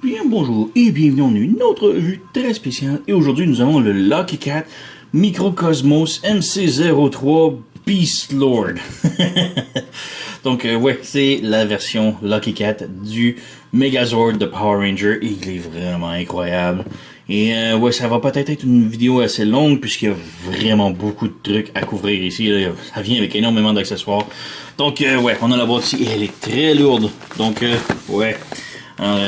Bien bonjour et bienvenue dans une autre revue très spéciale. Et aujourd'hui nous avons le Lucky Cat Microcosmos MC03 Beast Lord. Donc ouais, c'est la version Lucky Cat du Megazord de Power Ranger et il est vraiment incroyable. Et ouais, ça va peut-être être une vidéo assez longue puisqu'il y a vraiment beaucoup de trucs à couvrir ici. Là. Ça vient avec énormément d'accessoires. Donc ouais, on a la boîte ici et elle est très lourde. Donc ouais.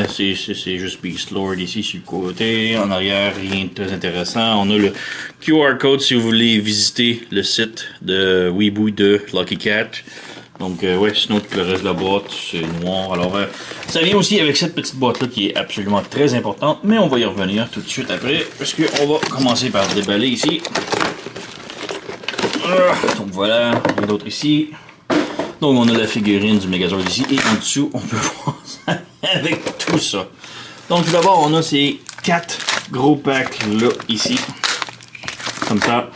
C'est juste Beast Lord ici sur le côté. En arrière, rien de très intéressant. On a le QR code si vous voulez visiter le site de Weeboo de Lucky Cat. Donc ouais, sinon tout le reste de la boîte, c'est noir. Alors ça vient aussi avec cette petite boîte-là qui est absolument très importante. Mais on va y revenir tout de suite après. Parce qu'on va commencer par déballer ici. Donc voilà, rien d'autre ici. Donc on a la figurine du Megazord ici. Et en dessous, on peut voir ça avec tout ça. Donc tout d'abord, on a ces 4 gros packs là, ici. Comme ça.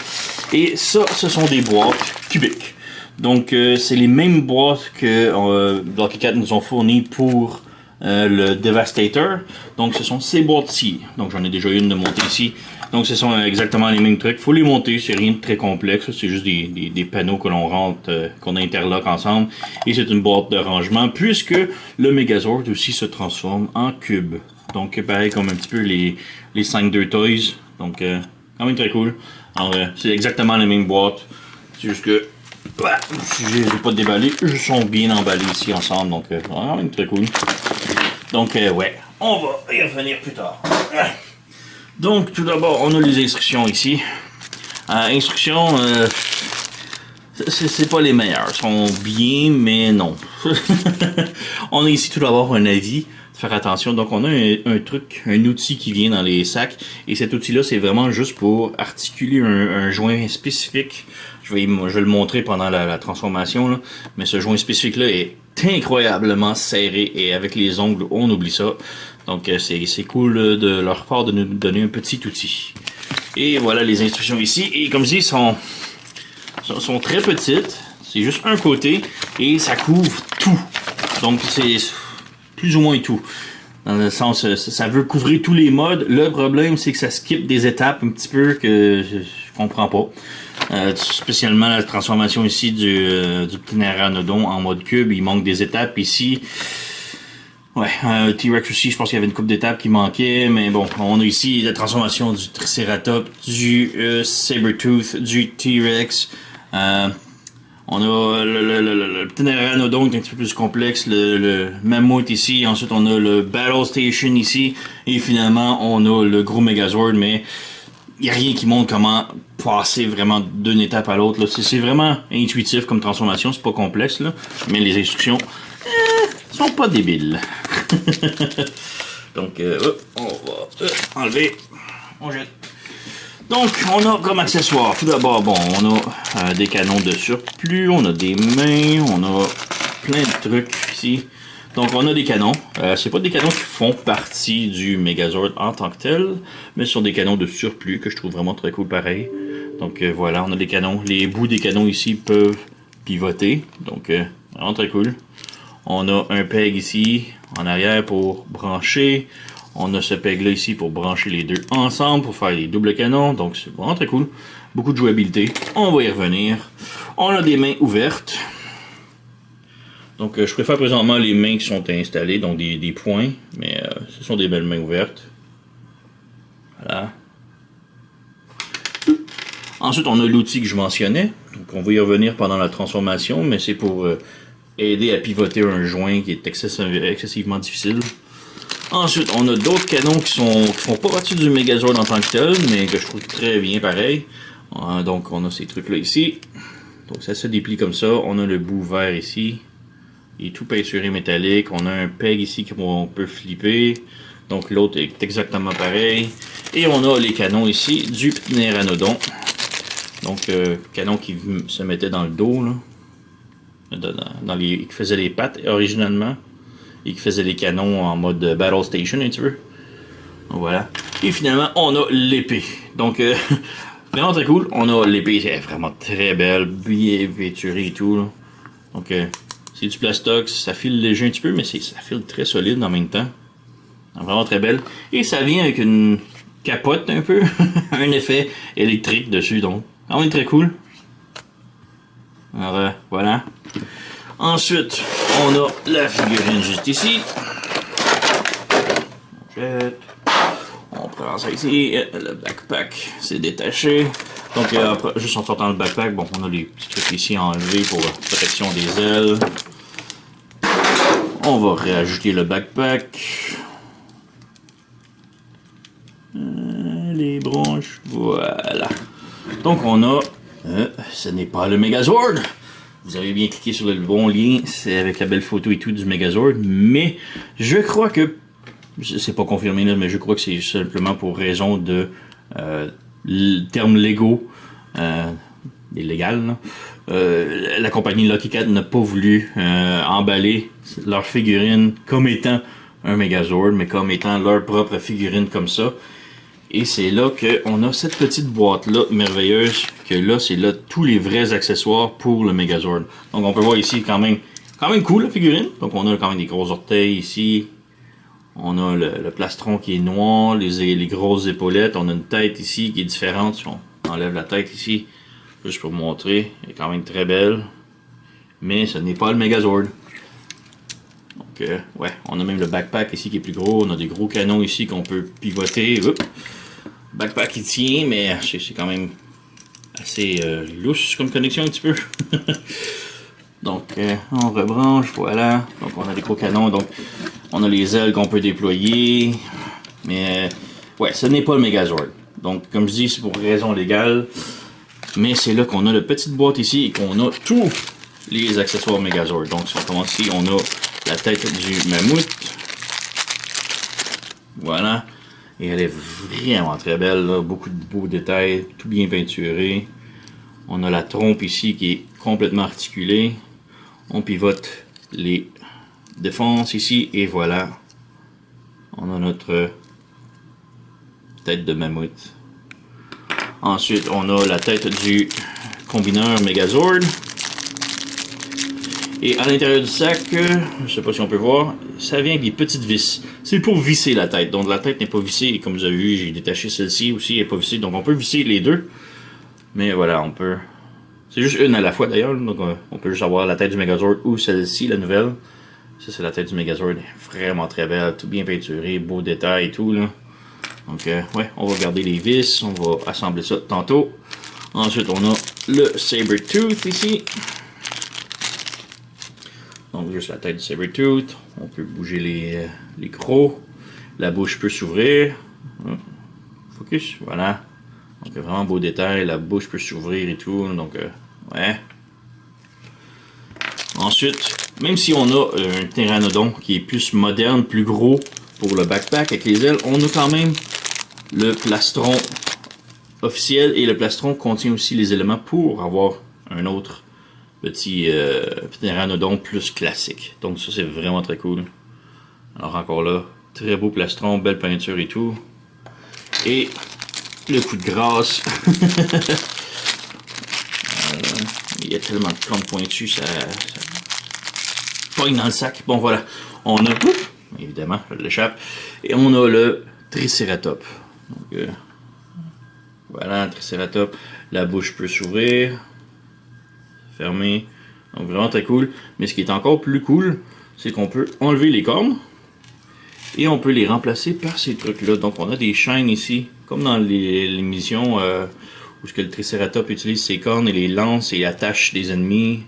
Et ça, ce sont des boîtes cubiques. Donc c'est les mêmes boîtes que Lucky Cat nous ont fournies pour le Devastator. Donc ce sont ces boîtes-ci. Donc j'en ai déjà une de montée ici. Donc ce sont exactement les mêmes trucs. Il faut les monter, c'est rien de très complexe. C'est juste des panneaux que l'on rentre, qu'on interloque ensemble. Et c'est une boîte de rangement puisque le Megazord aussi se transforme en cube. Donc pareil comme un petit peu les 5-2 Toys. Donc quand même très cool. Alors c'est exactement la même boîte. C'est juste que si je les ai pas déballés, ils sont bien emballés ici ensemble. Donc quand même très cool. Donc ouais, on va y revenir plus tard. Donc, tout d'abord, on a les instructions ici. Instructions, c'est pas les meilleures. Elles sont bien, mais non. On a ici tout d'abord un avis. Faire attention. Donc, on a un truc, un outil qui vient dans les sacs. Et cet outil-là, c'est vraiment juste pour articuler un joint spécifique. Je vais le montrer pendant la transformation. Là. Mais ce joint spécifique-là est incroyablement serré. Et avec les ongles, on oublie ça. Donc c'est cool de leur part de nous donner un petit outil. Et voilà les instructions ici. Et comme je dis, sont très petites. C'est juste un côté. Et ça couvre tout. Donc c'est plus ou moins tout. Dans le sens, ça veut couvrir tous les modes. Le problème, c'est que ça skip des étapes un petit peu que je comprends pas. Spécialement la transformation ici du Pteranodon en mode cube. Il manque des étapes ici. Ouais, T-Rex aussi, je pense qu'il y avait une couple d'étapes qui manquaient, mais bon, on a ici la transformation du Triceratops, du Sabertooth, du T-Rex, on a le Pteranodon qui est un petit peu plus complexe, le Mammoth ici, ensuite on a le Battle Station ici, et finalement on a le gros Megazord, mais il n'y a rien qui montre comment passer vraiment d'une étape à l'autre. C'est vraiment intuitif comme transformation, c'est pas complexe, là, mais les instructions sont pas débiles. Donc, on va enlever. On jette. Donc, on a comme accessoire, tout d'abord, bon, on a des canons de surplus, on a des mains, on a plein de trucs ici. Donc, on a des canons. C'est pas des canons qui font partie du Megazord en tant que tel, mais ce sont des canons de surplus que je trouve vraiment très cool pareil. Donc, voilà, on a des canons. Les bouts des canons ici peuvent pivoter. Donc, vraiment très cool. On a un peg ici en arrière pour brancher. On a ce peg là ici pour brancher les deux ensemble pour faire les doubles canons. Donc c'est vraiment très cool. Beaucoup de jouabilité. On va y revenir. On a des mains ouvertes. Donc je préfère présentement les mains qui sont installées, donc des points. Mais ce sont des belles mains ouvertes. Voilà. Ensuite on a l'outil que je mentionnais. Donc on va y revenir pendant la transformation. Mais c'est pour aider à pivoter un joint qui est excessivement difficile. Ensuite, on a d'autres canons qui font pas partie du Megazord en tant que tel, mais que je trouve très bien pareil. Donc, on a ces trucs-là ici. Donc, ça se déplie comme ça. On a le bout vert ici. Il est tout peinturé métallique. On a un peg ici qu'on peut flipper. Donc, l'autre est exactement pareil. Et on a les canons ici du Pteranodon. Donc, canon qui se mettait dans le dos, là. Qui faisait les pattes originalement et qui faisait les canons en mode Battle Station un petit peu. Donc voilà. Et finalement, on a l'épée. Donc, vraiment très cool. On a l'épée, c'est vraiment très belle, bien vêturée et tout. Là. Donc, c'est du plastox, ça file léger un petit peu, mais ça file très solide en même temps. Vraiment très belle. Et ça vient avec une capote un peu, un effet électrique dessus, donc quand même très cool. Alors voilà. Ensuite, on a la figurine juste ici. On prend ça ici. Le backpack, c'est détaché. Donc, juste en sortant le backpack, bon, on a les petits trucs ici à enlever pour la protection des ailes. On va réajouter le backpack. Les branches, voilà. Donc, on a... ce n'est pas le Megazord. Vous avez bien cliqué sur le bon lien, c'est avec la belle photo et tout du Megazord, mais je crois que, c'est pas confirmé là, mais je crois que c'est simplement pour raison de termes légaux, illégal. La compagnie Lucky Cat n'a pas voulu emballer leur figurine comme étant un Megazord, mais comme étant leur propre figurine comme ça. Et c'est là qu'on a cette petite boîte-là merveilleuse, que là, c'est là tous les vrais accessoires pour le Megazord. Donc on peut voir ici quand même cool la figurine. Donc on a quand même des gros orteils ici. On a le plastron qui est noir, les grosses épaulettes. On a une tête ici qui est différente. Si on enlève la tête ici, juste pour vous montrer, elle est quand même très belle. Mais ce n'est pas le Megazord. Donc ouais, on a même le backpack ici qui est plus gros. On a des gros canons ici qu'on peut pivoter. Oups. Backpack il tient, mais c'est quand même assez louche comme connexion un petit peu. Donc on rebranche, voilà. Donc on a des gros canons, donc on a les ailes qu'on peut déployer. Mais ouais, ce n'est pas le Megazord. Donc comme je dis, c'est pour raison légale. Mais c'est là qu'on a la petite boîte ici et qu'on a tous les accessoires Megazord. Donc si on commence ici, on a la tête du mammouth. Voilà. Et elle est vraiment très belle, là. Beaucoup de beaux détails, tout bien peinturé. On a la trompe ici qui est complètement articulée. On pivote les défenses ici et voilà. On a notre tête de mammouth. Ensuite, on a la tête du combineur Megazord. Et à l'intérieur du sac, je ne sais pas si on peut voir, ça vient avec des petites vis. C'est pour visser la tête. Donc la tête n'est pas vissée. Et comme vous avez vu, j'ai détaché celle-ci aussi, elle n'est pas vissée. Donc on peut visser les deux. Mais voilà, on peut... C'est juste une à la fois d'ailleurs. Donc on peut juste avoir la tête du Megazord ou celle-ci, la nouvelle. Ça c'est la tête du Megazord. Vraiment très belle, tout bien peinturé, beau détail et tout là. Donc ouais, on va garder les vis. On va assembler ça tantôt. Ensuite on a le Sabertooth ici. Donc juste la tête du Sabertooth, on peut bouger les crocs, la bouche peut s'ouvrir, focus, voilà, donc vraiment beau détail, la bouche peut s'ouvrir et tout, donc ouais. Ensuite, même si on a un pteranodon qui est plus moderne, plus gros pour le backpack avec les ailes, on a quand même le plastron officiel et le plastron contient aussi les éléments pour avoir un autre petit pteranodon plus classique. Donc ça c'est vraiment très cool. Alors encore là, très beau plastron, belle peinture et tout. Et le coup de grâce. Il y a tellement de cornes pointues, ça pogne dans le sac. Bon voilà, on a, évidemment, je l'échappe. Et on a le Triceratops. Donc voilà, le Triceratops. La bouche peut s'ouvrir. Fermé. Donc vraiment très cool. Mais ce qui est encore plus cool, c'est qu'on peut enlever les cornes et on peut les remplacer par ces trucs-là. Donc on a des chaînes ici, comme dans les missions où ce que le Triceratops utilise ses cornes et les lance et attache des ennemis.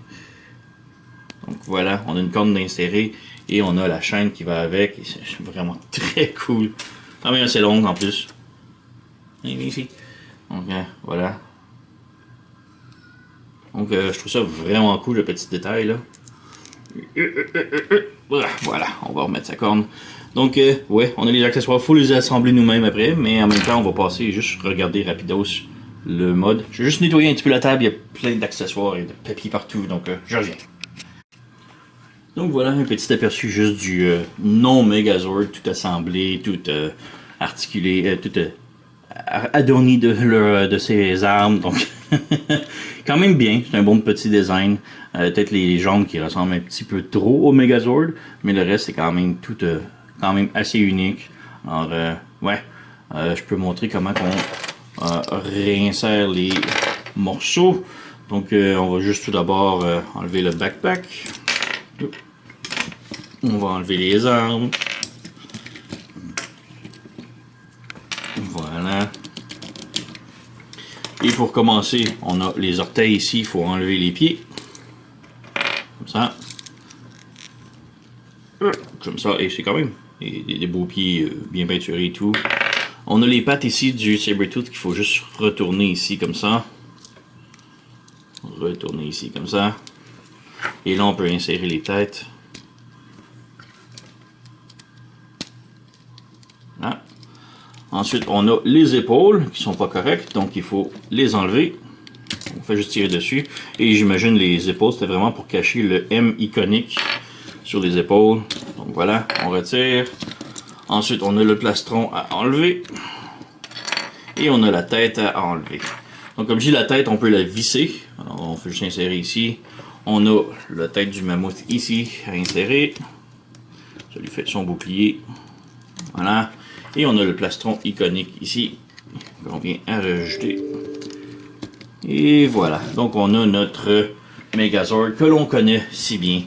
Donc voilà, on a une corne d'insérer et on a la chaîne qui va avec. C'est vraiment très cool. Quand même assez longue en plus. Ici. Donc voilà. Donc je trouve ça vraiment cool, le petit détail là. Voilà, on va remettre sa corne. Donc ouais, on a les accessoires, il faut les assembler nous-mêmes après, mais en même temps on va passer et juste regarder rapidos le mode. Je vais juste nettoyer un petit peu la table, il y a plein d'accessoires et de papier partout, donc je reviens. Donc voilà un petit aperçu juste du non-Megazord, tout assemblé, tout articulé, tout adorni de ses armes, donc quand même bien, c'est un bon petit design. Peut-être les jambes qui ressemblent un petit peu trop au Megazord, mais le reste c'est quand même tout quand même assez unique. Alors, ouais, je peux montrer comment on réinsère les morceaux. Donc, on va juste tout d'abord enlever le backpack. On va enlever les armes. Voilà. Et pour commencer, on a les orteils ici, il faut enlever les pieds. Comme ça. Comme ça, et c'est quand même des beaux pieds bien peinturés et tout. On a les pattes ici du Sabertooth qu'il faut juste retourner ici comme ça. Retourner ici comme ça. Et là, on peut insérer les têtes. Là. Ensuite, on a les épaules qui sont pas correctes, donc il faut les enlever. On fait juste tirer dessus. Et j'imagine les épaules, c'était vraiment pour cacher le M iconique sur les épaules. Donc voilà, on retire. Ensuite, on a le plastron à enlever. Et on a la tête à enlever. Donc comme je dis, la tête, on peut la visser. Alors, on fait juste insérer ici. On a la tête du mammouth ici à insérer. Ça lui fait son bouclier. Voilà. Et on a le plastron iconique ici qu'on vient à rajouter. Et voilà. Donc on a notre Megazord que l'on connaît si bien.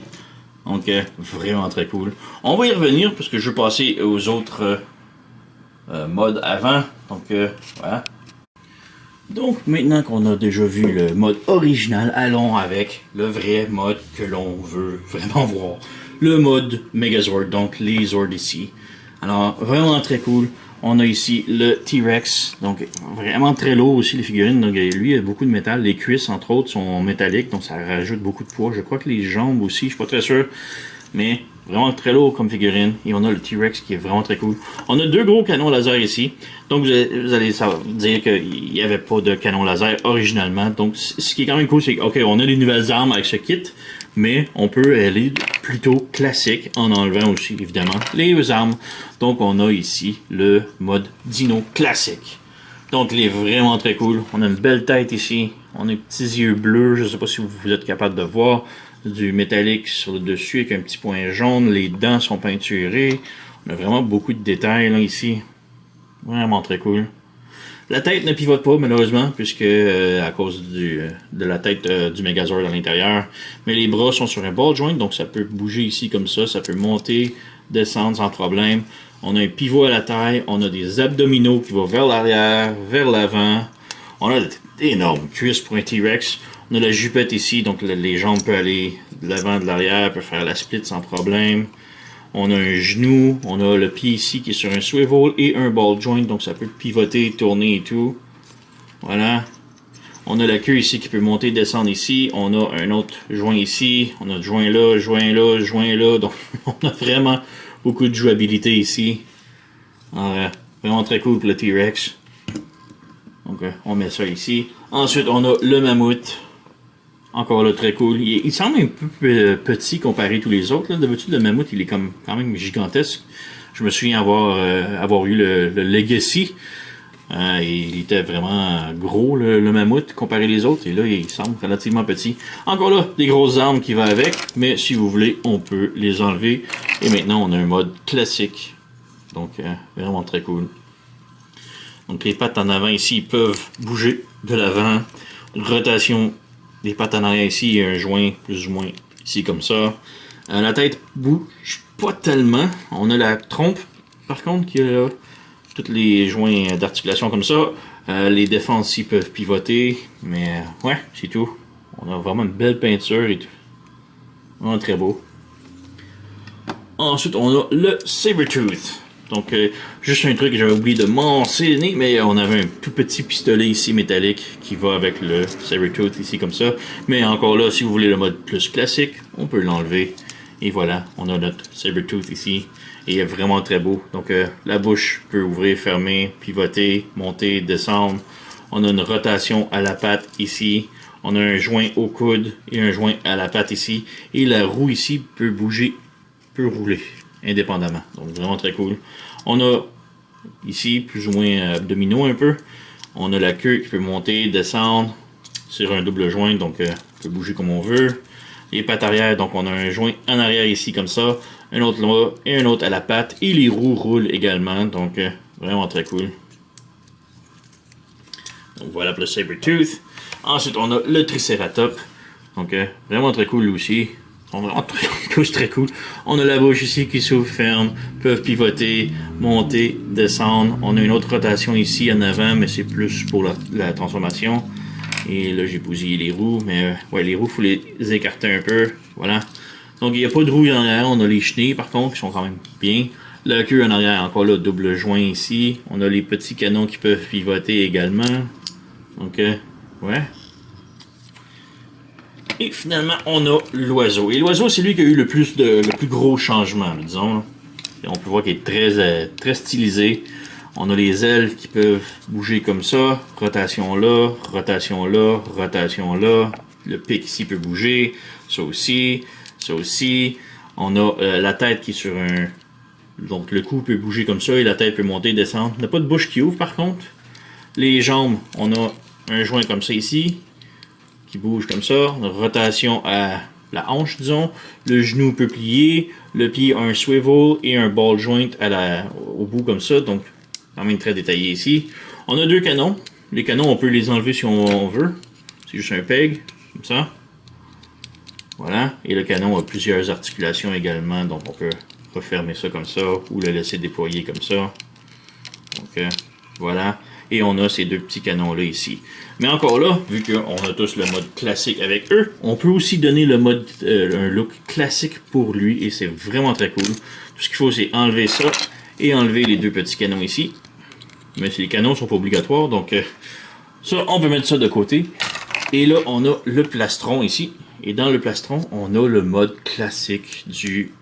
Donc vraiment très cool. On va y revenir parce que je vais passer aux autres modes avant. Donc voilà. Donc maintenant qu'on a déjà vu le mode original, allons avec le vrai mode que l'on veut vraiment voir. Le mode Megazord, donc les Zords ici. Alors vraiment très cool. On a ici le T-Rex, donc vraiment très lourd aussi les figurines. Donc lui il a beaucoup de métal. Les cuisses entre autres sont métalliques, donc ça rajoute beaucoup de poids. Je crois que les jambes aussi, je suis pas très sûr. Mais vraiment très lourd comme figurine. Et on a le T-Rex qui est vraiment très cool. On a deux gros canons laser ici. Donc vous allez dire qu'il n'y avait pas de canon laser originalement. Donc ce qui est quand même cool, c'est que on a des nouvelles armes avec ce kit. Mais on peut aller plutôt classique en enlevant aussi évidemment les armes. Donc on a ici le mode Dino classique. Donc il est vraiment très cool. On a une belle tête ici. On a des petits yeux bleus. Je ne sais pas si vous êtes capable de voir. Du métallique sur le dessus avec un petit point jaune. Les dents sont peinturées. On a vraiment beaucoup de détails là ici. Vraiment très cool. La tête ne pivote pas malheureusement puisque à cause de la tête du Megazord à l'intérieur. Mais les bras sont sur un ball joint donc ça peut bouger ici comme ça peut monter, descendre sans problème. On a un pivot à la taille, on a des abdominaux qui vont vers l'arrière, vers l'avant. On a d'énormes cuisses pour un T-Rex. On a la jupette ici donc les jambes peuvent aller de l'avant, de l'arrière, peuvent faire la split sans problème. On a un genou, on a le pied ici qui est sur un swivel et un ball joint, donc ça peut pivoter, tourner et tout. Voilà. On a la queue ici qui peut monter, descendre ici. On a un autre joint ici. On a le joint là, joint là, joint là. Donc on a vraiment beaucoup de jouabilité ici. Alors, vraiment très cool pour le T-Rex. Donc on met ça ici. Ensuite on a le mammouth. Encore là, très cool. Il semble un peu petit comparé à tous les autres. D'habitude, le mammouth, il est quand même gigantesque. Je me souviens avoir eu le Legacy. Il était vraiment gros, le mammouth, comparé les autres. Et là, il semble relativement petit. Encore là, des grosses armes qui vont avec. Mais si vous voulez, on peut les enlever. Et maintenant, on a un mode classique. Donc, vraiment très cool. Donc, les pattes en avant ici, ils peuvent bouger de l'avant. Rotation. Les pattes en arrière ici, il y a un joint plus ou moins ici comme ça. La tête bouge pas tellement. On a la trompe par contre qui a là. Tous les joints d'articulation comme ça. Les défenses ici peuvent pivoter. Mais ouais, c'est tout. On a vraiment une belle peinture et tout. Vraiment très beau. Ensuite, on a le Sabertooth. Donc, juste un truc que j'avais oublié de mentionner, mais on avait un tout petit pistolet ici métallique qui va avec le Sabertooth ici comme ça. Mais encore là, si vous voulez le mode plus classique, on peut l'enlever. Et voilà, on a notre Sabertooth ici. Et il est vraiment très beau. Donc, la bouche peut ouvrir, fermer, pivoter, monter, descendre. On a une rotation à la patte ici. On a un joint au coude et un joint à la patte ici. Et la roue ici peut bouger, peut rouler indépendamment. Donc vraiment très cool. On a ici plus ou moins abdominaux un peu. On a la queue qui peut monter, descendre sur un double joint, donc on peut bouger comme on veut. Les pattes arrière, donc on a un joint en arrière ici comme ça, un autre là et un autre à la patte. Et les roues roulent également, donc vraiment très cool. Donc voilà pour le Sabertooth. Ensuite, on a le Triceratops. Donc vraiment très cool lui aussi. Ils sont vraiment tous très cool. On a la bouche ici qui s'ouvre, ferme, peuvent pivoter, monter, descendre. On a une autre rotation ici en avant, mais c'est plus pour la transformation. Et là, j'ai bousillé les roues, mais ouais, les roues, il faut les écarter un peu. Voilà. Donc, il n'y a pas de roues en arrière. On a les chenilles, par contre, qui sont quand même bien. La queue en arrière, encore là, double joint ici. On a les petits canons qui peuvent pivoter également. Donc, ouais. Et finalement, on a l'oiseau. Et l'oiseau, c'est lui qui a eu le plus gros changement, disons. Et on peut voir qu'il est très stylisé. On a les ailes qui peuvent bouger comme ça. Rotation là, rotation là, rotation là. Le pic ici peut bouger. Ça aussi, ça aussi. On a la tête qui est sur un... Donc le cou peut bouger comme ça et la tête peut monter, descendre. On n'a pas de bouche qui ouvre par contre. Les jambes, on a un joint comme ça ici. Qui bouge comme ça. Une rotation à la hanche, disons. Le genou peut plier. Le pied a un swivel et un ball joint au bout comme ça. Donc, quand même très détaillé ici. On a deux canons. Les canons, on peut les enlever si on veut. C'est juste un peg, comme ça. Voilà. Et le canon a plusieurs articulations également. Donc, on peut refermer ça comme ça ou le laisser déployer comme ça. Donc, voilà. Et on a ces deux petits canons-là ici. Mais encore là, vu qu'on a tous le mode classique avec eux, on peut aussi donner le mode, un look classique pour lui. Et c'est vraiment très cool. Tout ce qu'il faut, c'est enlever ça et enlever les deux petits canons ici. Mais les canons sont pas obligatoires. Donc, ça, on peut mettre ça de côté. Et là, on a le plastron ici. Et dans le plastron, on a le mode classique du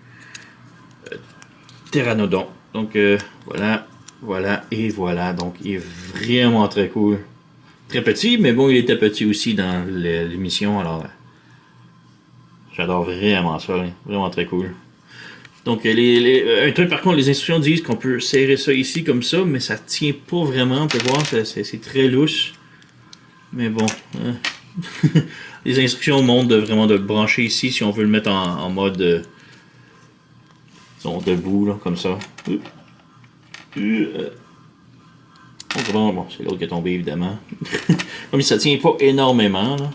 Pteranodon. Donc, voilà. Voilà, et voilà, donc il est vraiment très cool. Très petit, mais bon, il était petit aussi dans l'émission, alors j'adore vraiment ça, vraiment très cool. Donc, un truc par contre, les instructions disent qu'on peut serrer ça ici comme ça, mais ça tient pas vraiment, on peut voir, c'est très louche. Mais bon, les instructions montrent vraiment de brancher ici si on veut le mettre en mode disons, debout, là, comme ça. Bon, c'est l'autre qui est tombé évidemment. Comme ça tient pas énormément. Là.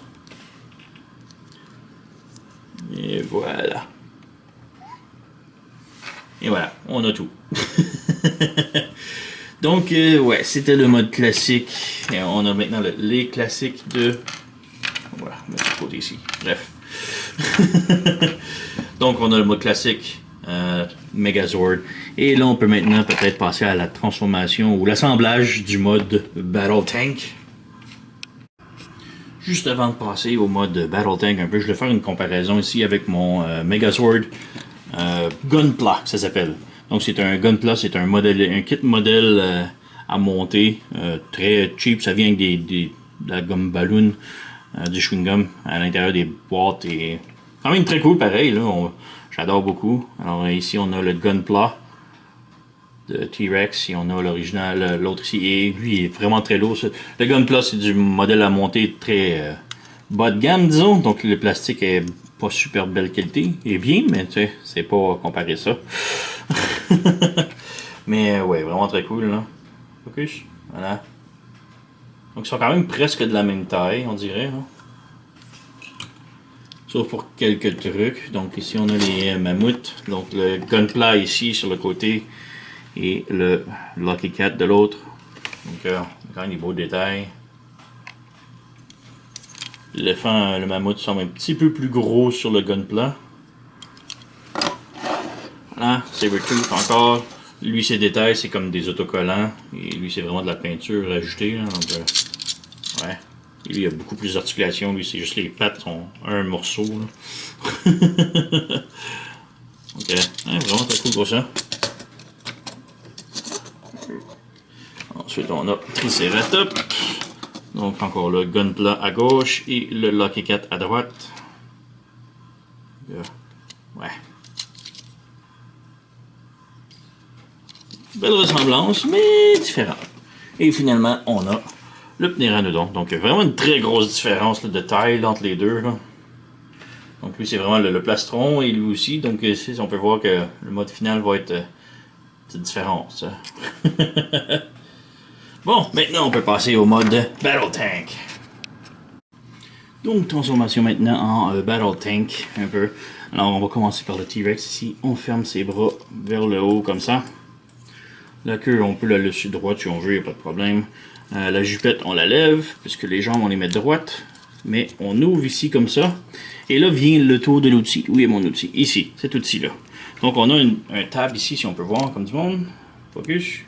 Et voilà. Et voilà, on a tout. Donc, ouais, c'était le mode classique. Et on a maintenant les classiques de... Voilà, on va mettre de côté ici. Bref. Donc, on a le mode classique. Megazord. Et là, on peut maintenant peut-être passer à la transformation ou l'assemblage du mode Battle Tank. Juste avant de passer au mode Battle Tank un peu, je vais faire une comparaison ici avec mon Megazord Gunpla, ça s'appelle. Donc c'est un Gunpla, c'est un kit modèle à monter, très cheap, ça vient avec de la gomme ballon, du chewing gum à l'intérieur des boîtes et quand même très cool pareil là. J'adore beaucoup. Alors ici on a le Gunpla de T-Rex et on a l'original, l'autre ici. Et lui il est vraiment très lourd. Le Gunpla c'est du modèle à monter très bas de gamme disons. Donc le plastique est pas super belle qualité. Il est bien mais tu sais c'est pas comparer ça. Mais ouais vraiment très cool là. Focus. Voilà. Donc ils sont quand même presque de la même taille on dirait. Hein. Sauf pour quelques trucs. Donc ici on a les mammouths. Donc le Gunpla ici sur le côté. Et le Lucky Cat de l'autre. Donc quand même des beaux détails. L'éléphant, le mammouth semble un petit peu plus gros sur le Gunpla. Voilà, Sabertooth encore. Lui ses détails c'est comme des autocollants. Et lui c'est vraiment de la peinture ajoutée. Là, donc, ouais. Et lui, il y a beaucoup plus d'articulation. Lui, c'est juste les pattes sont un morceau. Là. Ok, ouais, vraiment très cool pour ça. Ensuite, on a Triceratops. Donc, encore le Gunpla à gauche et le Lucky Cat à droite. Ouais. Belle ressemblance, mais différente. Et finalement, on a le Pteranodon. Donc, il y a vraiment une très grosse différence là, de taille entre les deux. Là. Donc lui c'est vraiment le plastron et lui aussi. Donc ici on peut voir que le mode final va être différent. Ça. Bon, maintenant on peut passer au mode Battle Tank. Donc transformation maintenant en Battle Tank un peu. Alors on va commencer par le T-Rex ici. On ferme ses bras vers le haut comme ça. La queue on peut la laisser droite si on veut, il n'y a pas de problème. La jupette on la lève puisque les jambes on les met droites. Mais on ouvre ici comme ça. Et là vient le tour de l'outil. Où est mon outil? Ici, cet outil-là. Donc on a un tab ici, si on peut voir, comme du monde. Focus.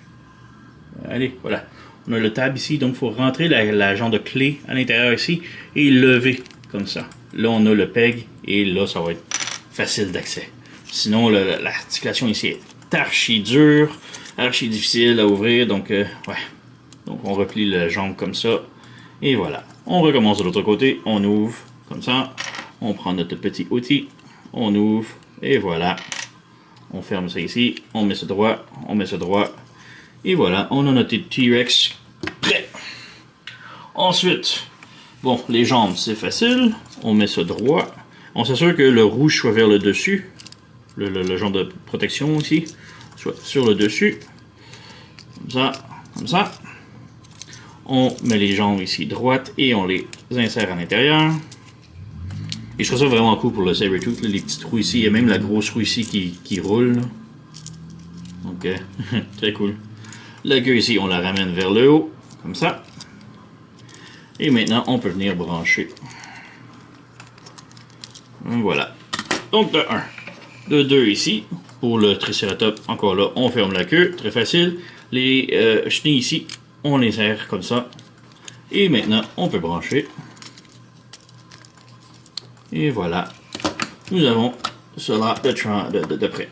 Allez, voilà. On a le tab ici, donc il faut rentrer la genre de clé à l'intérieur ici et lever comme ça. Là, on a le PEG et là, ça va être facile d'accès. Sinon, l'articulation ici est archi dure, archi difficile à ouvrir. Donc, ouais. Donc, on replie la jambe comme ça. Et voilà. On recommence de l'autre côté. On ouvre comme ça. On prend notre petit outil. On ouvre. Et voilà. On ferme ça ici. On met ça droit. On met ça droit. Et voilà. On a notre T-Rex prêt. Ensuite, bon, les jambes, c'est facile. On met ça droit. On s'assure que le rouge soit vers le dessus. Le genre de protection ici. Soit sur le dessus. Comme ça. Comme ça. On met les jambes ici droites et on les insère à l'intérieur. Et je trouve ça vraiment cool pour le Sabertooth, les petits trous ici. Il y a même la grosse roue ici qui roule. Donc, très cool. La queue ici, on la ramène vers le haut, comme ça. Et maintenant, on peut venir brancher. Voilà. Donc, de 1. De 2 ici, pour le Triceratops, encore là, on ferme la queue, très facile. Les chenilles ici, on les serre comme ça. Et maintenant, on peut brancher. Et voilà. Nous avons cela de près.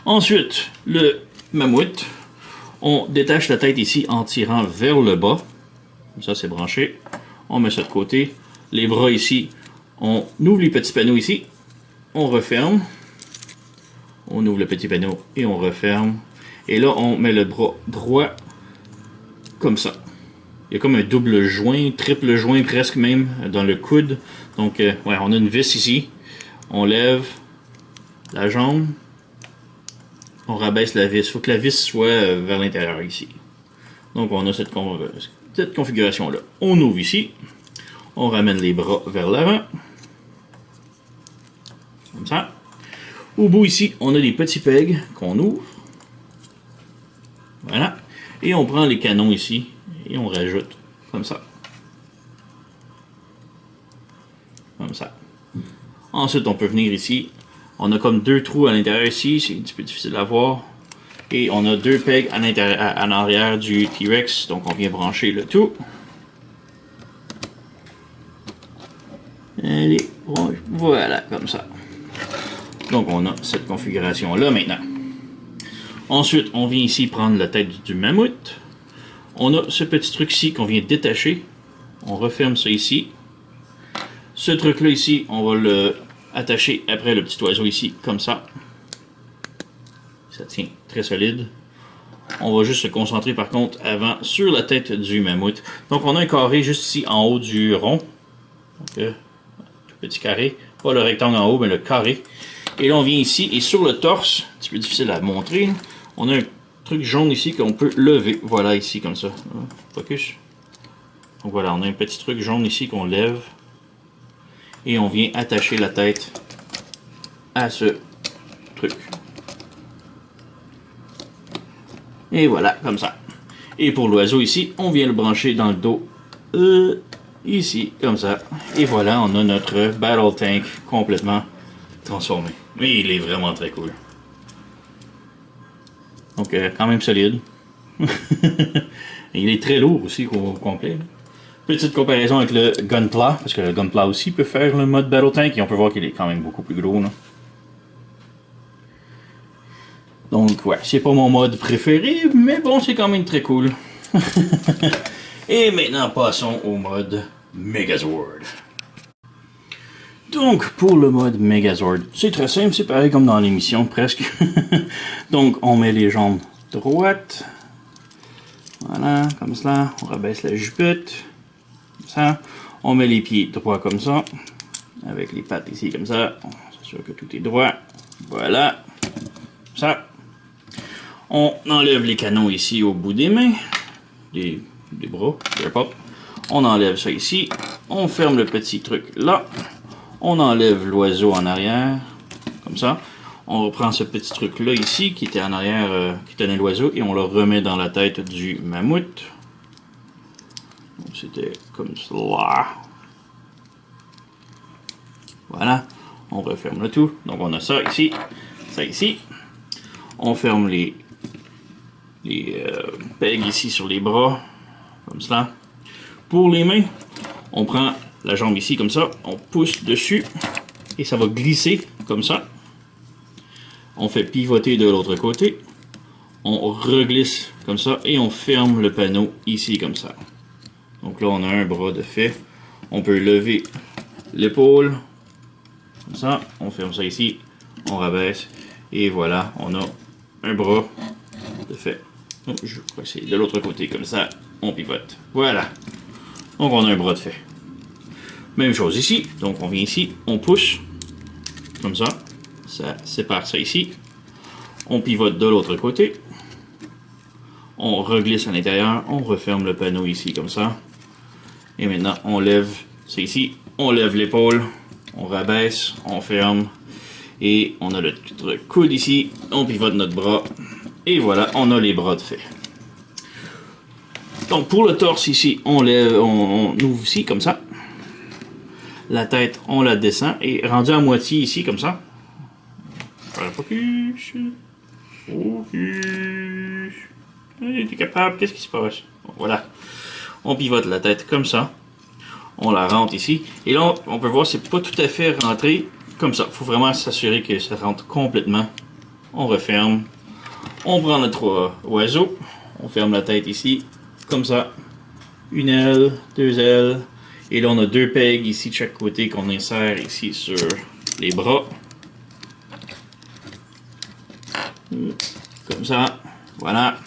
Ensuite, le mammouth. On détache la tête ici en tirant vers le bas. Comme ça, c'est branché. On met ça de côté. Les bras ici, on ouvre les petits panneaux ici. On referme. On ouvre le petit panneau et on referme. Et là, on met le bras droit comme ça. Il y a comme un double joint, triple joint presque même dans le coude. Donc, ouais, on a une vis ici. On lève la jambe. On rabaisse la vis. Il faut que la vis soit vers l'intérieur ici. Donc, on a cette configuration-là. On ouvre ici. On ramène les bras vers l'avant. Comme ça. Au bout ici, on a des petits pegs qu'on ouvre. Voilà. Et on prend les canons ici et on rajoute comme ça. Comme ça. Ensuite, on peut venir ici. On a comme 2 trous à l'intérieur ici. C'est un petit peu difficile à voir. Et on a 2 pegs à l'intérieur, à l'arrière du T-Rex. Donc, on vient brancher le tout. Allez, voilà, comme ça. Donc, on a cette configuration-là maintenant. Ensuite, on vient ici prendre la tête du mammouth. On a ce petit truc-ci qu'on vient détacher. On referme ça ici. Ce truc-là ici, on va le attacher après le petit oiseau ici, comme ça. Ça tient très solide. On va juste se concentrer par contre avant sur la tête du mammouth. Donc on a un carré juste ici en haut du rond. Donc, tout petit carré. Pas le rectangle en haut, mais le carré. Et là on vient ici et sur le torse, un petit peu difficile à montrer, on a un truc jaune ici qu'on peut lever. Voilà ici comme ça. Focus. Donc voilà, on a un petit truc jaune ici qu'on lève. Et on vient attacher la tête à ce truc. Et voilà, comme ça. Et pour l'oiseau ici, on vient le brancher dans le dos. Ici, comme ça. Et voilà, on a notre Battle Tank complètement transformé. Mais il est vraiment très cool. Donc, quand même solide. Il est très lourd aussi au complet. Petite comparaison avec le Gunpla, parce que le Gunpla aussi peut faire le mode Battle Tank, et on peut voir qu'il est quand même beaucoup plus gros. Là. Donc, ouais, c'est pas mon mode préféré, mais bon, c'est quand même très cool. Et maintenant, passons au mode Megazord. Donc, pour le mode Megazord, c'est très simple, c'est pareil comme dans l'émission, presque. Donc, on met les jambes droites. Voilà, comme ça. On rabaisse la jupette. Comme ça. On met les pieds droits comme ça. avec les pattes ici comme ça. On s'assure que tout est droit. Voilà. Ça. On enlève les canons ici au bout des mains. Des bras. On enlève ça ici. On ferme le petit truc là. On enlève l'oiseau en arrière. Comme ça. On reprend ce petit truc là ici qui était en arrière, qui tenait l'oiseau. Et on le remet dans la tête du mammouth. C'était comme cela. Voilà. On referme le tout. Donc on a ça ici. Ça ici. On ferme les pegs ici sur les bras. Comme cela. Pour les mains, on prend la jambe ici comme ça. On pousse dessus. Et ça va glisser comme ça. On fait pivoter de l'autre côté. On reglisse comme ça. Et on ferme le panneau ici comme ça. Donc là, on a un bras de fait. On peut lever l'épaule. Comme ça. On ferme ça ici. On rabaisse. Et voilà, on a un bras de fait. Donc, je crois que c'est de l'autre côté. Comme ça, on pivote. Voilà. Donc, on a un bras de fait. Même chose ici. Donc, on vient ici. On pousse. Comme ça. Ça sépare ça ici. On pivote de l'autre côté. On reglisse à l'intérieur. On referme le panneau ici comme ça. Et maintenant, on lève. C'est ici. On lève l'épaule. On rabaisse. On ferme. Et on a le coude ici. On pivote notre bras. Et voilà, on a les bras de fait. Donc pour le torse ici, on lève, on ouvre ici comme ça. La tête, on la descend. Et rendu à moitié ici comme ça. Focus. Focus. T'es capable, qu'est-ce qui se passe? Bon, voilà. On pivote la tête comme ça. On la rentre ici. Et là, on peut voir, c'est pas tout à fait rentré comme ça. Il faut vraiment s'assurer que ça rentre complètement. On referme. On prend notre oiseau. On ferme la tête ici. Comme ça. Une aile, deux ailes. Et là, on a deux pegs ici de chaque côté qu'on insère ici sur les bras. Comme ça. Voilà.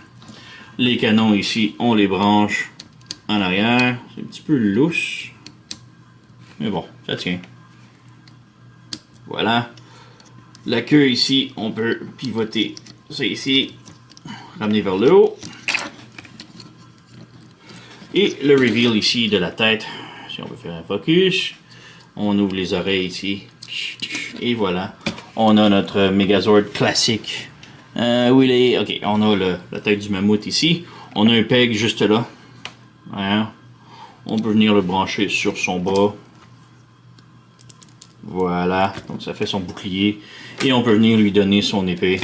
Les canons ici, on les branche en arrière. C'est un petit peu lousse. Mais bon, ça tient. Voilà. La queue ici, on peut pivoter ça ici. Ramener vers le haut. Et le reveal ici de la tête. Si on veut faire un focus. On ouvre les oreilles ici. Et voilà. On a notre Megazord classique. Où il est? Ok, on a la tête du mammouth ici. On a un peg juste là. Voilà. On peut venir le brancher sur son bras. Voilà. Donc ça fait son bouclier. Et on peut venir lui donner son épée.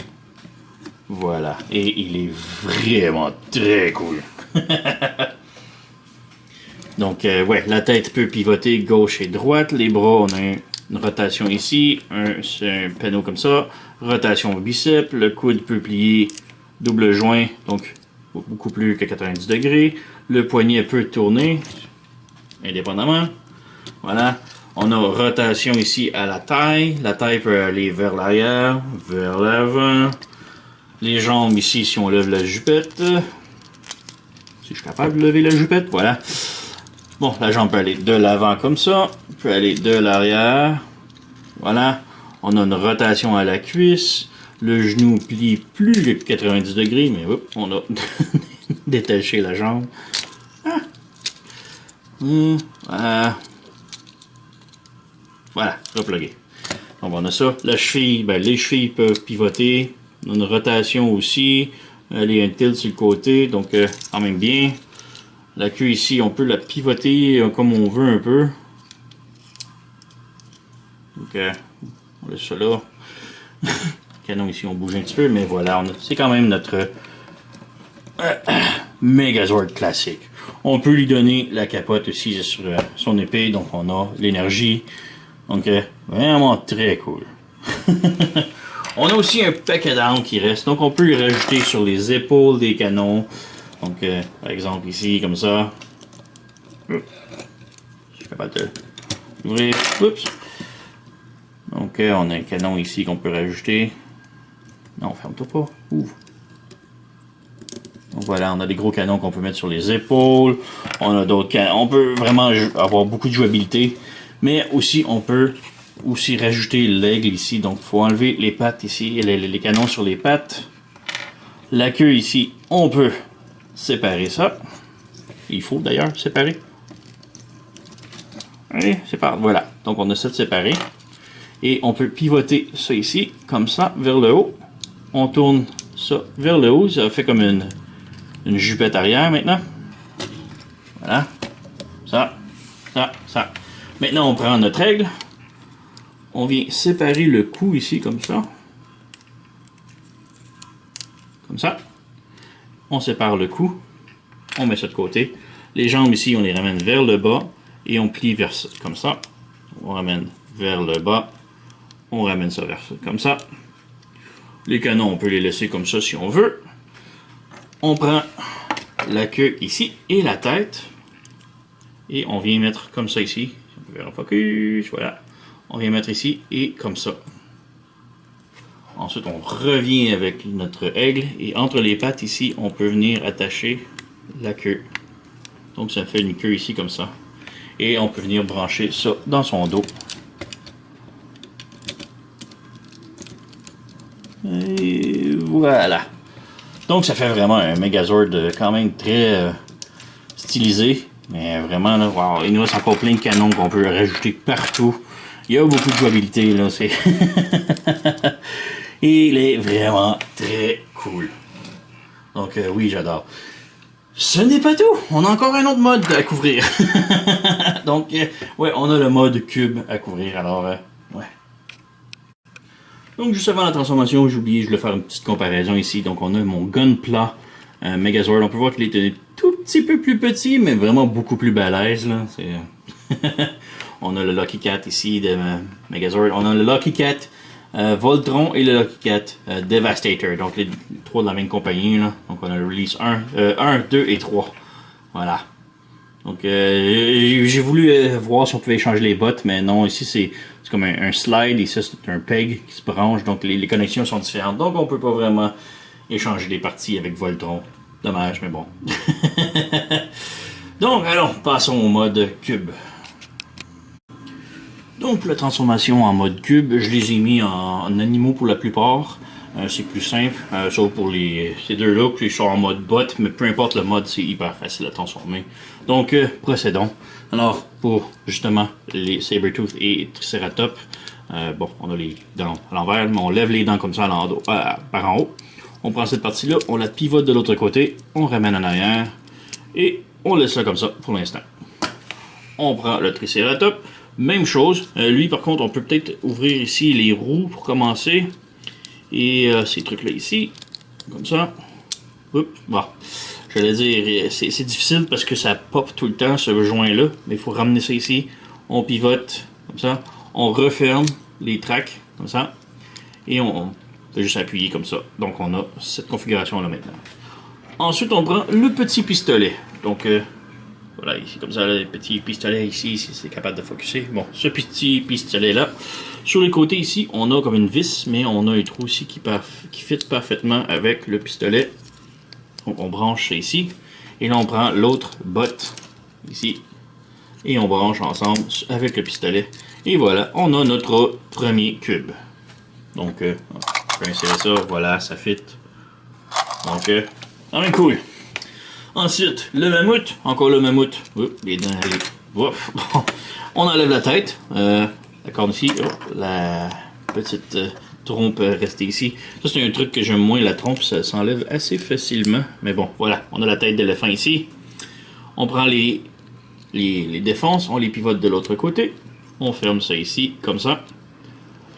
Voilà. Et il est vraiment très cool. Donc, ouais, la tête peut pivoter gauche et droite. Les bras, on a une rotation ici. C'est un panneau comme ça. Rotation au biceps. Le coude peut plier double joint. Donc, beaucoup plus que 90 degrés. Le poignet peut tourner indépendamment. Voilà. On a rotation ici à la taille. La taille peut aller vers l'arrière, vers l'avant. Les jambes ici, si on lève la jupette. Si je suis capable de lever la jupette, voilà. Bon, la jambe peut aller de l'avant comme ça. Peut aller de l'arrière. Voilà. On a une rotation à la cuisse. Le genou plie plus de 90 degrés, mais hop, on a détaché la jambe. Ah. Voilà. Voilà, replugué. Donc on a ça. La cheville, ben, les chevilles peuvent pivoter. On a une rotation aussi. Il y a un tilt sur le côté, donc quand même bien. La queue ici, on peut la pivoter comme on veut un peu. Donc on laisse ça là. Le canon ici, on bouge un petit peu, mais voilà, c'est quand même notre Megazord classique. On peut lui donner la capote aussi sur son épée, donc on a l'énergie. Donc vraiment très cool. On a aussi un paquet d'armes qui reste, donc on peut lui rajouter sur les épaules des canons. Donc par exemple ici, comme ça. Je suis capable de l'ouvrir. Oups. Donc on a un canon ici qu'on peut rajouter. Non, ferme-toi pas. Ouvre. Donc voilà, on a des gros canons qu'on peut mettre sur les épaules. On a d'autres canons. On peut vraiment avoir beaucoup de jouabilité. Mais aussi, on peut aussi rajouter l'aigle ici. Donc, il faut enlever les pattes ici, les canons sur les pattes. La queue ici, on peut séparer ça. Il faut d'ailleurs séparer. Allez, sépare. Voilà. Donc, on a ça de séparé. Et on peut pivoter ça ici, comme ça, vers le haut. On tourne ça vers le haut. Ça fait comme une jupette arrière maintenant. Voilà. Ça. Maintenant, on prend notre aigle. On vient séparer le cou ici, comme ça. Comme ça. On sépare le cou. On met ça de côté. Les jambes ici, on les ramène vers le bas. Et on plie vers ça, comme ça. On ramène vers le bas. On ramène ça vers ça, comme ça. Les canons, on peut les laisser comme ça si on veut. On prend la queue ici et la tête. Et on vient mettre comme ça ici. On peut faire un focus, voilà. On vient mettre ici et comme ça. Ensuite, on revient avec notre aigle. Et entre les pattes ici, on peut venir attacher la queue. Donc ça fait une queue ici comme ça. Et on peut venir brancher ça dans son dos. Et voilà. Donc ça fait vraiment un Megazord quand même très stylisé. Mais vraiment, là, wow, il nous reste encore plein de canons qu'on peut rajouter partout. Il y a beaucoup de jouabilité, là. Il est vraiment très cool. Donc oui, j'adore. Ce n'est pas tout. On a encore un autre mode à couvrir. Donc, ouais, on a le mode cube à couvrir. Alors, ouais. Donc, juste avant la transformation, j'ai oublié, je vais faire une petite comparaison ici. Donc, on a mon Gunpla Megazord. On peut voir qu'il est un tout petit peu plus petit, mais vraiment beaucoup plus balèze, là. On a le Lucky Cat ici de Megazord. On a le Lucky Cat Voltron et le Lucky Cat Devastator. Donc, les trois de la même compagnie, là. Donc, on a le release 1, 2 et 3. Voilà. Donc, j'ai voulu voir si on pouvait échanger les bottes, mais non, ici, c'est comme un slide, et ça, c'est un peg qui se branche, donc les connexions sont différentes. Donc, on peut pas vraiment échanger les parties avec Voltron. Dommage, mais bon. Donc, allons, passons au mode cube. Donc, pour la transformation en mode cube, je les ai mis en animaux pour la plupart. C'est plus simple, sauf pour ces deux-là, puis ils sont en mode bot, mais peu importe le mode, c'est hyper facile à transformer. Donc, procédons. Alors, pour justement les Sabertooth et Triceratops, bon, on a les dents à l'envers, mais on lève les dents comme ça par en haut. On prend cette partie-là, on la pivote de l'autre côté, on ramène en arrière, et on laisse ça comme ça pour l'instant. On prend le Triceratops, même chose. Lui, par contre, on peut peut-être ouvrir ici les roues pour commencer. Et ces trucs-là ici, comme ça. Oups, bon. J'allais dire, c'est difficile parce que ça pop tout le temps, ce joint-là. Mais il faut ramener ça ici. On pivote, comme ça. On referme les tracks, comme ça. Et on peut juste appuyer comme ça. Donc, on a cette configuration-là maintenant. Ensuite, on prend le petit pistolet. Donc, voilà, ici, comme ça, le petit pistolet ici, c'est capable de focuser. Bon, ce petit pistolet-là. Sur les côtés ici, on a comme une vis, mais on a un trou ici qui fit parfaitement avec le pistolet. Donc on branche ça ici. Et là on prend l'autre botte ici. Et on branche ensemble avec le pistolet. Et voilà, on a notre premier cube. Donc, je peux insérer ça, voilà, ça fit. Donc, quand même cool. Ensuite, le mammouth. Encore le mammouth. Oups, les dents, allez. Ouf. On enlève la tête. La corne ici, la petite trompe restée ici. Ça, c'est un truc que j'aime moins, la trompe, ça s'enlève assez facilement. Mais bon, voilà, on a la tête d'éléphant ici. On prend les défenses, on les pivote de l'autre côté. On ferme ça ici, comme ça.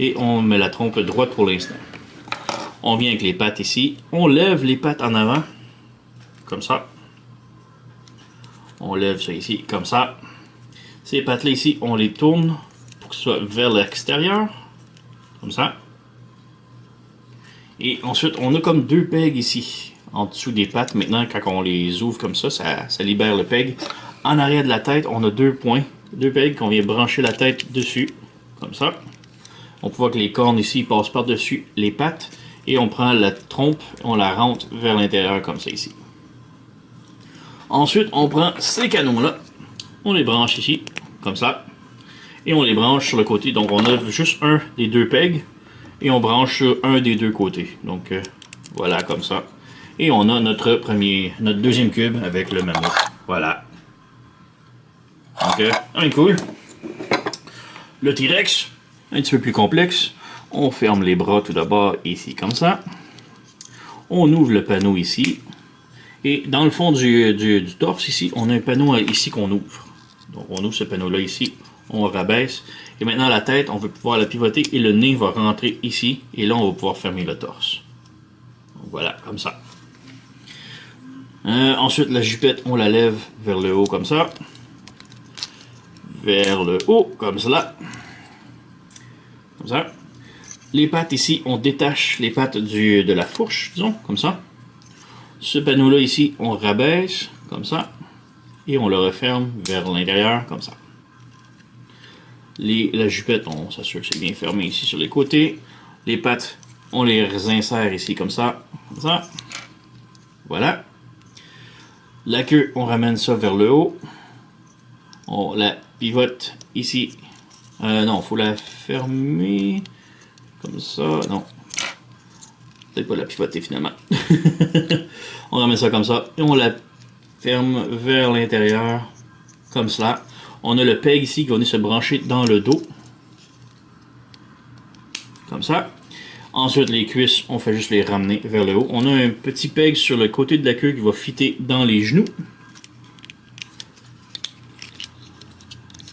Et on met la trompe droite pour l'instant. On vient avec les pattes ici. On lève les pattes en avant, comme ça. On lève ça ici, comme ça. Ces pattes-là ici, on les tourne pour que ce soit vers l'extérieur, comme ça. Et ensuite, on a comme deux pegs ici, en dessous des pattes. Maintenant, quand on les ouvre comme ça, ça libère le peg. En arrière de la tête, on a deux points, deux pegs qu'on vient brancher la tête dessus, comme ça. On peut voir que les cornes ici passent par-dessus les pattes. Et on prend la trompe, on la rentre vers l'intérieur comme ça ici. Ensuite, on prend ces canons-là, on les branche ici, comme ça. Et on les branche sur le côté. Donc on a juste un des deux pegs. Et on branche sur un des deux côtés. Donc voilà, comme ça. Et on a notre deuxième cube avec le mammouth. Voilà. Donc, cool. Le T-Rex, un petit peu plus complexe. On ferme les bras tout d'abord ici, comme ça. On ouvre le panneau ici. Et dans le fond du torse ici, on a un panneau ici qu'on ouvre. Donc on ouvre ce panneau-là ici. On rabaisse. Et maintenant la tête, on veut pouvoir la pivoter. Et le nez va rentrer ici. Et là, on va pouvoir fermer le torse. Donc, voilà, comme ça. Ensuite, la jupette, on la lève vers le haut comme ça. Vers le haut, comme cela. Comme ça. Les pattes ici, on détache les pattes de la fourche, disons, comme ça. Ce panneau-là ici, on rabaisse, comme ça. Et on le referme vers l'intérieur, comme ça. La jupette, on s'assure que c'est bien fermé ici sur les côtés. Les pattes, on les insère ici, comme ça. Comme ça. Voilà. La queue, on ramène ça vers le haut. On la pivote ici. Non, il faut la fermer. Comme ça, non. Peut-être pas la pivoter finalement. On ramène ça comme ça. Et on la ferme vers l'intérieur. Comme cela. On a le peg ici qui va venir se brancher dans le dos. Comme ça. Ensuite, les cuisses, on fait juste les ramener vers le haut. On a un petit peg sur le côté de la queue qui va fitter dans les genoux.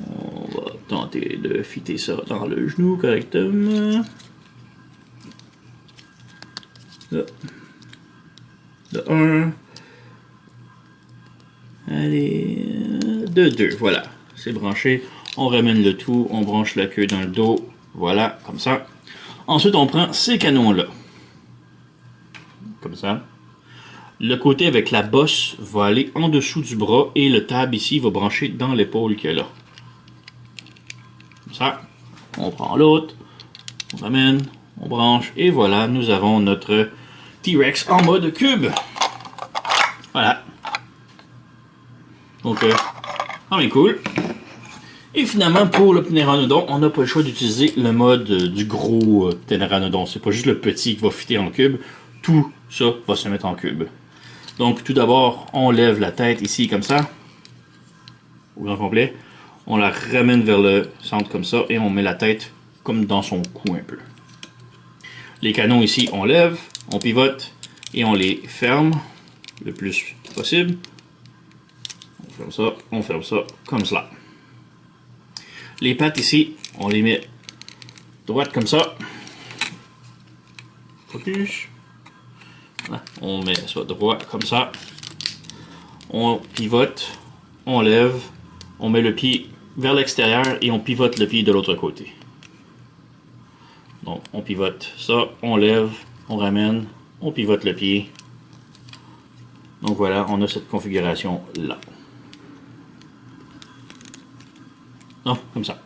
On va tenter de fitter ça dans le genou correctement. Là. De 1. Allez. De 2. Voilà. C'est branché. On ramène le tout. On branche la queue dans le dos. Voilà. Comme ça. Ensuite, on prend ces canons-là. Comme ça. Le côté avec la bosse va aller en dessous du bras et le tab ici va brancher dans l'épaule qu'il y a là. Comme ça. On prend l'autre. On ramène. On branche. Et voilà, nous avons notre T-Rex en mode cube. Voilà. Donc, mais cool. Et finalement, pour le Pteranodon, on n'a pas le choix d'utiliser le mode du gros Pteranodon. C'est pas juste le petit qui va fitter en cube. Tout ça va se mettre en cube. Donc, tout d'abord, on lève la tête ici, comme ça. Au grand complet. On la ramène vers le centre, comme ça. Et on met la tête comme dans son cou, un peu. Les canons ici, on lève, on pivote. Et on les ferme le plus possible. On ferme ça, comme cela. Les pattes ici, on les met droites comme ça. Focus. Voilà. On met ça droit comme ça. On pivote, on lève, on met le pied vers l'extérieur et on pivote le pied de l'autre côté. Donc on pivote ça, on lève, on ramène, on pivote le pied. Donc voilà, on a cette configuration là. Non, comme ça.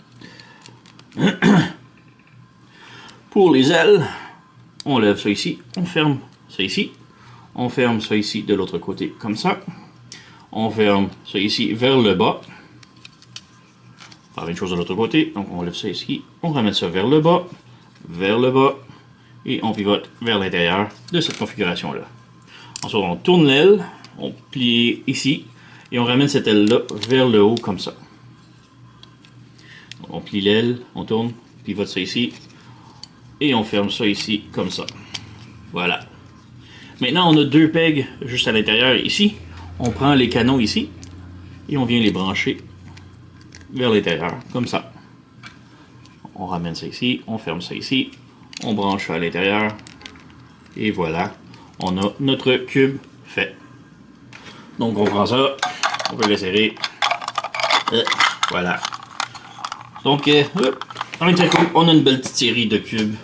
Pour les ailes, on lève ça ici, on ferme ça ici, on ferme ça ici de l'autre côté, comme ça. On ferme ça ici vers le bas. Faire la même chose de l'autre côté, donc on lève ça ici, on ramène ça vers le bas, et on pivote vers l'intérieur de cette configuration-là. Ensuite, on tourne l'aile, on plie ici, et on ramène cette aile-là vers le haut, comme ça. On plie l'aile, on tourne, pivote ça ici, et on ferme ça ici, comme ça. Voilà. Maintenant, on a deux pegs juste à l'intérieur ici. On prend les canons ici, et on vient les brancher vers l'intérieur, comme ça. On ramène ça ici, on ferme ça ici, on branche ça à l'intérieur, et voilà, on a notre cube fait. Donc on prend ça, on peut le serrer, voilà. Donc, on est très cool. On a une belle petite série de cubes.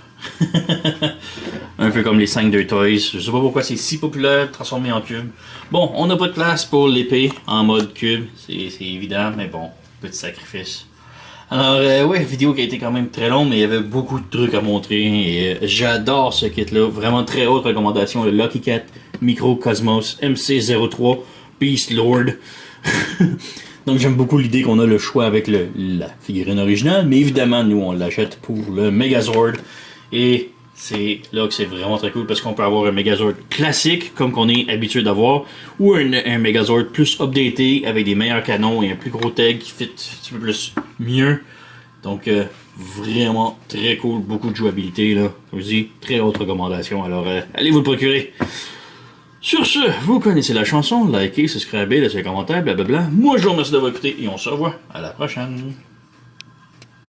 Un peu comme les 5 Toys. Je sais pas pourquoi c'est si populaire, transformé en cube. Bon, on n'a pas de place pour l'épée en mode cube. C'est évident, mais bon, petit sacrifice. Alors, ouais, vidéo qui a été quand même très longue, mais il y avait beaucoup de trucs à montrer. Et j'adore ce kit-là. Vraiment très haute recommandation. Le Lucky Cat Micro Cosmos MC03 Beast Lord. Donc j'aime beaucoup l'idée qu'on a le choix avec la figurine originale, mais évidemment, nous, on l'achète pour le Megazord. Et c'est là que c'est vraiment très cool parce qu'on peut avoir un Megazord classique, comme qu'on est habitué d'avoir, ou un Megazord plus updaté avec des meilleurs canons et un plus gros tag qui fit un petit peu plus mieux. Donc vraiment très cool, beaucoup de jouabilité là. Comme je dis, très haute recommandation. Alors allez vous le procurer. Sur ce, vous connaissez la chanson, likez, subscribez, laissez un commentaire, blablabla. Moi je vous remercie d'avoir écouté et on se revoit à la prochaine.